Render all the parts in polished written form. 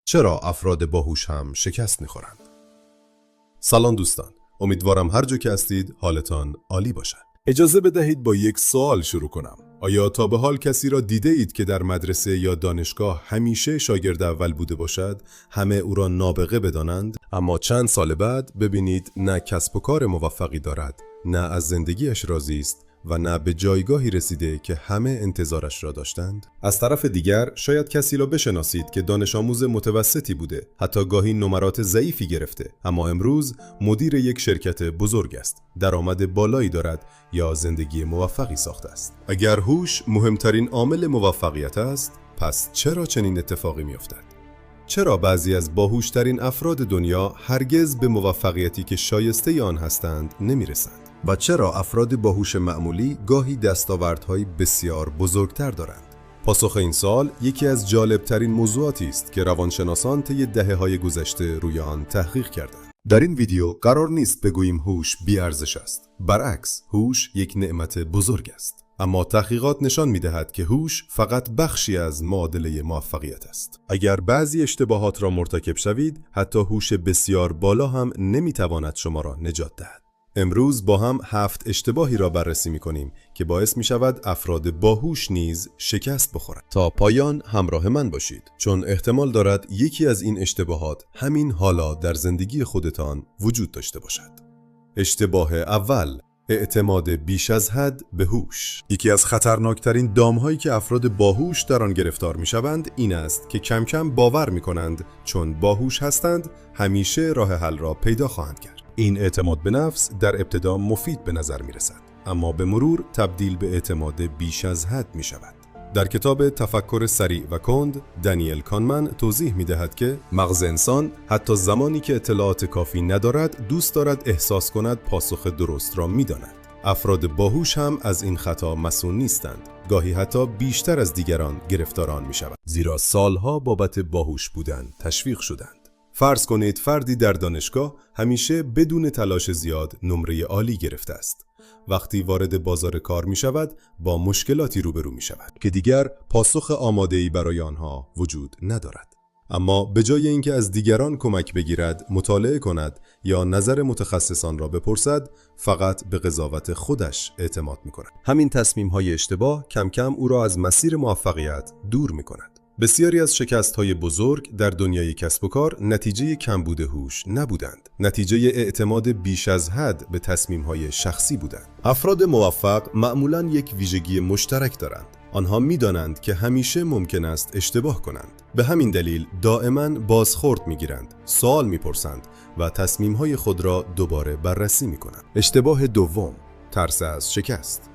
چرا افراد باهوش هم شکست می‌خورند؟ سلام دوستان، امیدوارم هر جا که هستید حالتان عالی باشد. اجازه بدهید با یک سوال شروع کنم. آیا تا به حال کسی را دیده اید که در مدرسه یا دانشگاه همیشه شاگرد اول بوده باشد، همه او را نابغه بدانند، اما چند سال بعد ببینید نه کسب و کار موفقی دارد، نه از زندگیش راضی است و نه به جایگاهی رسیده که همه انتظارش را داشتند؟ از طرف دیگر شاید کسی را بشناسید که دانش آموز متوسطی بوده، حتی گاهی نمرات ضعیفی گرفته، اما امروز مدیر یک شرکت بزرگ است، درآمد بالایی دارد یا زندگی موفقی ساخته است. اگر هوش مهمترین عامل موفقیت است، پس چرا چنین اتفاقی می‌افتد؟ چرا بعضی از باهوشترین افراد دنیا هرگز به موفقیتی که شایسته آن هستند نمی‌رسند؟ و چرا افراد باهوش معمولی گاهی دستاوردهای بسیار بزرگتر دارند؟ پاسخ این سوال یکی از جالبترین موضوعاتی است که روانشناسان طی دهه‌های گذشته روی آن تحقیق کردند. در این ویدیو قرار نیست بگوییم هوش بی‌ارزش است. برعکس، هوش یک نعمت بزرگ است. اما تحقیقات نشان می‌دهد که هوش فقط بخشی از معادله موفقیت است. اگر بعضی اشتباهات را مرتکب شوید، حتی هوش بسیار بالا هم نمی‌تواند شما را نجات دهد. امروز با هم 7 اشتباهی را بررسی می‌کنیم که باعث می‌شود افراد باهوش نیز شکست بخورند. تا پایان همراه من باشید، چون احتمال دارد یکی از این اشتباهات همین حالا در زندگی خودتان وجود داشته باشد. اشتباه اول، اعتماد بیش از حد به هوش. یکی از خطرناکترین دام‌هایی که افراد باهوش در آن گرفتار می‌شوند این است که کم کم باور می‌کنند چون باهوش هستند همیشه راه حل را پیدا خواهند کرد. این اعتماد به نفس در ابتدا مفید به نظر می رسد، اما به مرور تبدیل به اعتماد بیش از حد می شود. در کتاب تفکر سریع و کند، دانیل کانمن توضیح می دهد که مغز انسان حتی زمانی که اطلاعات کافی ندارد دوست دارد احساس کند پاسخ درست را می داند. افراد باهوش هم از این خطا مصون نیستند، گاهی حتی بیشتر از دیگران گرفتار آن می شود، زیرا سالها بابت باهوش بودن تشویق شدند. فرض کنید فردی در دانشگاه همیشه بدون تلاش زیاد نمره عالی گرفته است. وقتی وارد بازار کار می شود با مشکلاتی روبرو می شود که دیگر پاسخ آماده‌ای برای آنها وجود ندارد. اما به جای اینکه از دیگران کمک بگیرد، مطالعه کند یا نظر متخصصان را بپرسد، فقط به قضاوت خودش اعتماد می کند. همین تصمیم‌های اشتباه کم کم او را از مسیر موفقیت دور می کند. بسیاری از شکست‌های بزرگ در دنیای کسب و کار نتیجه کمبود هوش نبودند. نتیجه اعتماد بیش از حد به تصمیم‌های شخصی بودند. افراد موفق معمولاً یک ویژگی مشترک دارند. آنها می‌دانند که همیشه ممکن است اشتباه کنند. به همین دلیل دائما بازخورد می‌گیرند، سوال می‌پرسند و تصمیم‌های خود را دوباره بررسی می‌کنند. اشتباه دوم، ترس از شکست.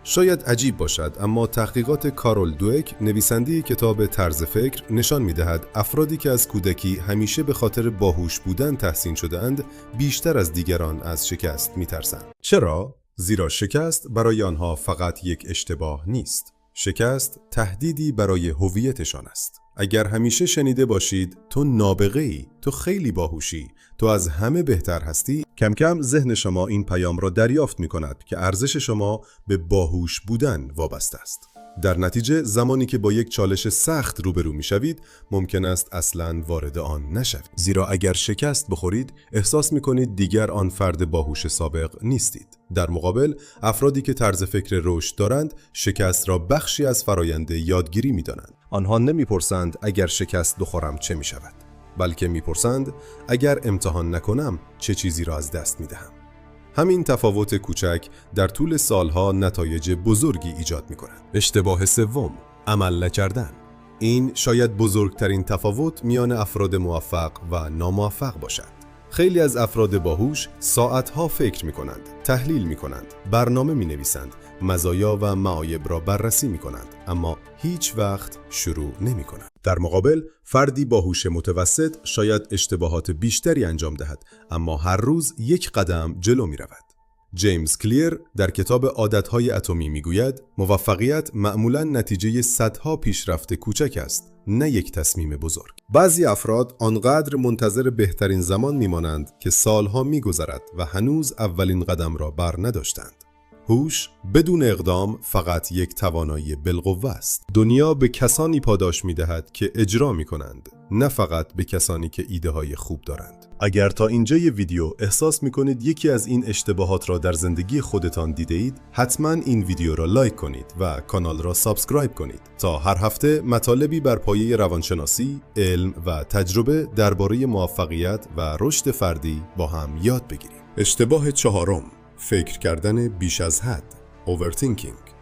شاید عجیب باشد، اما تحقیقات کارول دوئک، نویسنده کتاب طرز فکر، نشان می‌دهد افرادی که از کودکی همیشه به خاطر باهوش بودن تحسین شده‌اند، بیشتر از دیگران از شکست می‌ترسند. چرا؟ زیرا شکست برای آنها فقط یک اشتباه نیست. شکست تهدیدی برای هویتشان است. اگر همیشه شنیده باشید تو نابغه‌ای، تو خیلی باهوشی، تو از همه بهتر هستی، کم کم ذهن شما این پیام را دریافت می کند که ارزش شما به باهوش بودن وابسته است. در نتیجه زمانی که با یک چالش سخت روبرو می شوید، ممکن است اصلاً وارد آن نشوید. زیرا اگر شکست بخورید، احساس می کنید دیگر آن فرد باهوش سابق نیستید. در مقابل، افرادی که طرز فکر رشد دارند، شکست را بخشی از فرایند یادگیری می دانند. آنها نمی پرسند اگر شکست بخورم چه می شود، بلکه می پرسند اگر امتحان نکنم چه چیزی را از دست می دهم. همین تفاوت کوچک در طول سالها نتایج بزرگی ایجاد می کند. اشتباه سوم، عمل نکردن. این شاید بزرگترین تفاوت میان افراد موفق و ناموفق باشد. خیلی از افراد باهوش ساعتها فکر می کنند، تحلیل می کنند، برنامه می نویسند، مزایا و معایب را بررسی می کنند، اما هیچ وقت شروع نمی کنند. در مقابل، فردی باهوش متوسط شاید اشتباهات بیشتری انجام دهد، اما هر روز یک قدم جلو می رود. جیمز کلیر در کتاب عادتهای اتمی می گوید موفقیت معمولاً نتیجه صدها پیشرفت کوچک است، نه یک تصمیم بزرگ. بعضی افراد آنقدر منتظر بهترین زمان میمانند که سالها میگذرد و هنوز اولین قدم را بر نداشتند. هوش بدون اقدام فقط یک توانایی بالقوه است. دنیا به کسانی پاداش می‌دهد که اجرا می‌کنند، نه فقط به کسانی که ایده‌های خوب دارند. اگر تا اینجای ویدیو احساس می‌کنید یکی از این اشتباهات را در زندگی خودتان دیده‌اید، حتما این ویدیو را لایک کنید و کانال را سابسکرایب کنید تا هر هفته مطالبی بر پایه روانشناسی، علم و تجربه درباره موفقیت و رشد فردی با هم یاد بگیریم. اشتباه چهارم، فکر کردن بیش از حد، overthinking.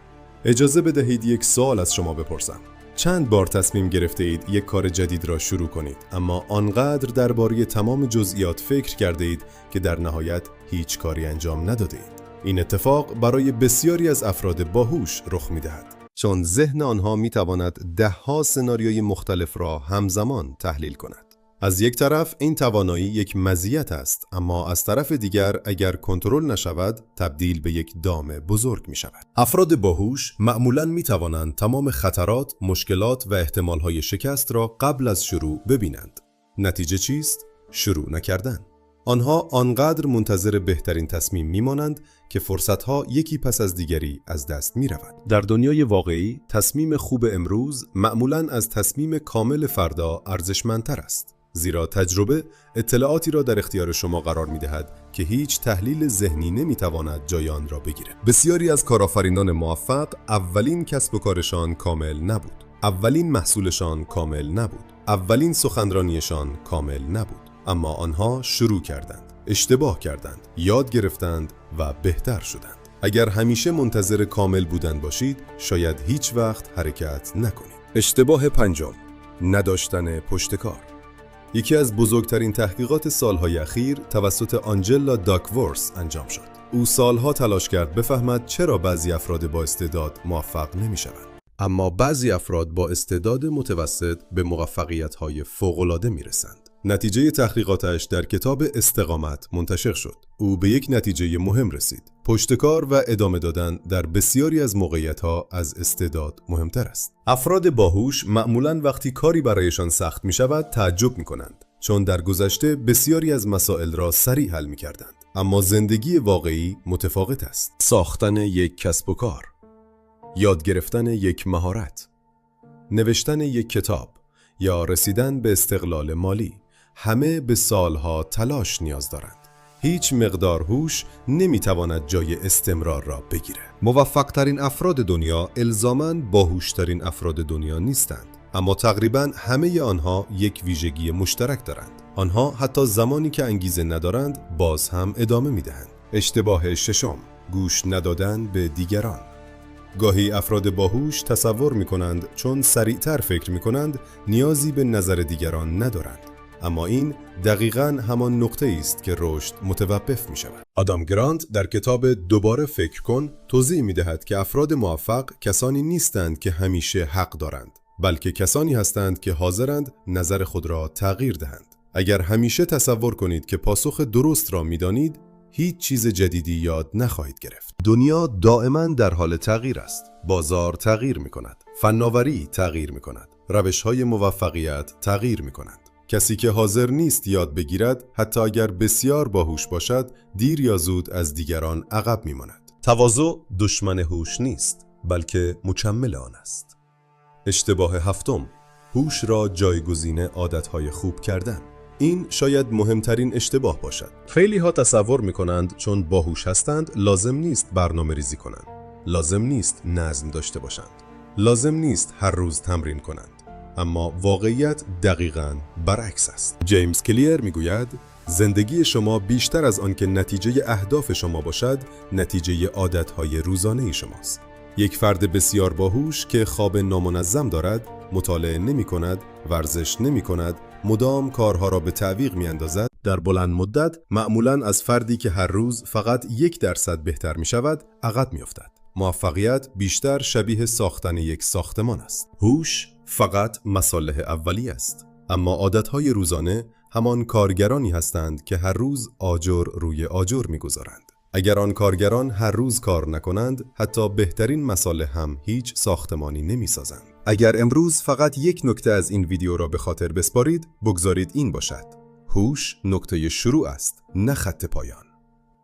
اجازه بدهید یک سوال از شما بپرسم. چند بار تصمیم گرفته اید یک کار جدید را شروع کنید، اما آنقدر درباره تمام جزئیات فکر کرده اید که در نهایت هیچ کاری انجام نداده اید؟ این اتفاق برای بسیاری از افراد باهوش رخ می‌دهد، چون ذهن آنها می‌تواند ده‌ها سناریوی مختلف را همزمان تحلیل کند. از یک طرف این توانایی یک مزیت است، اما از طرف دیگر اگر کنترل نشود تبدیل به یک دام بزرگ می شود. افراد باهوش معمولاً می توانند تمام خطرات، مشکلات و احتمالهای شکست را قبل از شروع ببینند. نتیجه چیست؟ شروع نکردن. آنها آنقدر منتظر بهترین تصمیم میمانند که فرصتها یکی پس از دیگری از دست می رود. در دنیای واقعی تصمیم خوب امروز معمولاً از تصمیم کامل فردا ارزشمندتر است. زیرا تجربه اطلاعاتی را در اختیار شما قرار می دهد که هیچ تحلیل ذهنی نمی تواند جای آن را بگیرد. بسیاری از کارآفرینان موفق اولین کسب و کارشان کامل نبود. اولین محصولشان کامل نبود. اولین سخنرانیشان کامل نبود. اما آنها شروع کردند، اشتباه کردند، یاد گرفتند و بهتر شدند. اگر همیشه منتظر کامل بودن باشید، شاید هیچ وقت حرکت نکنید. اشتباه پنجم، نداشتن پشتکار. یکی از بزرگترین تحقیقات سالهای اخیر توسط آنجلا داکورث انجام شد. او سالها تلاش کرد بفهمد چرا بعضی افراد با استعداد موفق نمی‌شوند، اما بعضی افراد با استعداد متوسط به موفقیت‌های فوق‌العاده می‌رسند. نتیجه تحقیقاتش در کتاب استقامت منتشر شد. او به یک نتیجه مهم رسید: پشتکار و ادامه دادن در بسیاری از موقعیت‌ها از استعداد مهمتر است. افراد باهوش معمولاً وقتی کاری برایشان سخت می‌شود تعجب می‌کنند، چون در گذشته بسیاری از مسائل را سریع حل می‌کردند. اما زندگی واقعی متفاوت است. ساختن یک کسب و کار، یاد گرفتن یک مهارت، نوشتن یک کتاب یا رسیدن به استقلال مالی، همه به سالها تلاش نیاز دارند. هیچ مقدار هوش نمیتواند جای استمرار را بگیره. موفق‌ترین افراد دنیا الزاماً باهوش‌ترین افراد دنیا نیستند، اما تقریباً همه آنها یک ویژگی مشترک دارند. آنها حتی زمانی که انگیزه ندارند باز هم ادامه میدهند. اشتباه ششم، گوش ندادن به دیگران. گاهی افراد باهوش تصور می‌کنند چون سریعتر فکر می‌کنند نیازی به نظر دیگران ندارند، اما این دقیقاً همان نقطه‌ای است که رشد متوقف می‌شود. آدام گرانت در کتاب دوباره فکر کن توضیح می‌دهد که افراد موفق کسانی نیستند که همیشه حق دارند، بلکه کسانی هستند که حاضرند نظر خود را تغییر دهند. اگر همیشه تصور کنید که پاسخ درست را می‌دانید، هیچ چیز جدیدی یاد نخواهید گرفت. دنیا دائما در حال تغییر است. بازار تغییر می‌کند، فناوری تغییر می‌کند، روش‌های موفقیت تغییر می‌کنند. کسی که حاضر نیست یاد بگیرد، حتی اگر بسیار باهوش باشد، دیر یا زود از دیگران عقب می‌ماند. تواضع دشمن هوش نیست، بلکه مکمل آن است. اشتباه هفتم، هوش را جایگزین عادت‌های خوب کردن. این شاید مهمترین اشتباه باشد. خیلی ها تصور می‌کنند چون باهوش هستند لازم نیست برنامه ریزی کنند، لازم نیست نظم داشته باشند، لازم نیست هر روز تمرین کنند. اما واقعیت دقیقاً برعکس است. جیمز کلیر میگوید زندگی شما بیشتر از آن که نتیجه اهداف شما باشد، نتیجه عادت‌های روزانه شماست. یک فرد بسیار باهوش که خواب نامنظم دارد، مطالعه نمی‌کند، ورزش نمی‌کند، مدام کارها را به تعویق می‌اندازد، در بلند مدت معمولاً از فردی که هر روز فقط 1% بهتر می‌شود، عقب می‌افتد. موفقیت بیشتر شبیه ساختن یک ساختمان است. هوش فقط مصالح اولیه است، اما عادت‌های روزانه همان کارگرانی هستند که هر روز آجر روی آجر می‌گذارند. اگر آن کارگران هر روز کار نکنند، حتی بهترین مصالح هم هیچ ساختمانی نمی‌سازند. اگر امروز فقط یک نکته از این ویدیو را به خاطر بسپارید، بگذارید این باشد: هوش نقطه شروع است، نه خط پایان.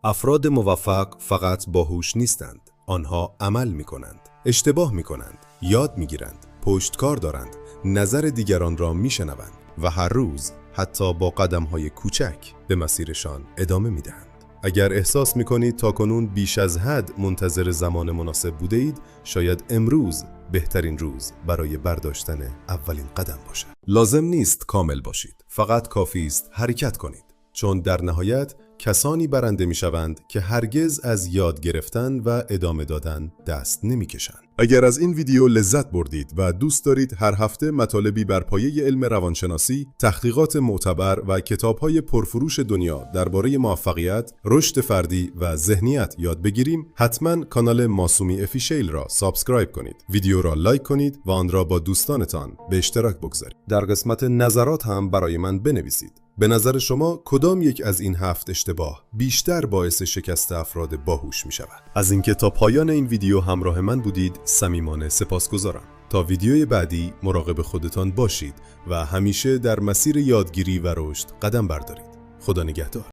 افراد موفق فقط باهوش نیستند. آنها عمل می‌کنند، اشتباه می‌کنند، یاد می‌گیرند، پشتکار دارند، نظر دیگران را می‌شنوند و هر روز حتی با قدم‌های کوچک به مسیرشان ادامه می‌دهند. اگر احساس می‌کنید تاکنون بیش از حد منتظر زمان مناسب بوده اید، شاید امروز بهترین روز برای برداشتن اولین قدم باشد. لازم نیست کامل باشید، فقط کافی است حرکت کنید، چون در نهایت کسانی برنده میشوند که هرگز از یاد گرفتن و ادامه دادن دست نمیکشند. اگر از این ویدیو لذت بردید و دوست دارید هر هفته مطالبی بر پایه علم روانشناسی، تحقیقات معتبر و کتاب‌های پرفروش دنیا درباره موفقیت، رشد فردی و ذهنیت یاد بگیریم، حتما کانال معصومی افیشیل را سابسکرایب کنید. ویدیو را لایک کنید و آن را با دوستانتان به اشتراک بگذارید. در قسمت نظرات هم برای من بنویسید. به نظر شما کدام یک از این 7 اشتباه بیشتر باعث شکست افراد باهوش می شود؟ از اینکه تا پایان این ویدیو همراه من بودید صمیمانه سپاسگزارم. تا ویدیوی بعدی مراقب خودتان باشید و همیشه در مسیر یادگیری و رشد قدم بردارید. خدا نگهدار.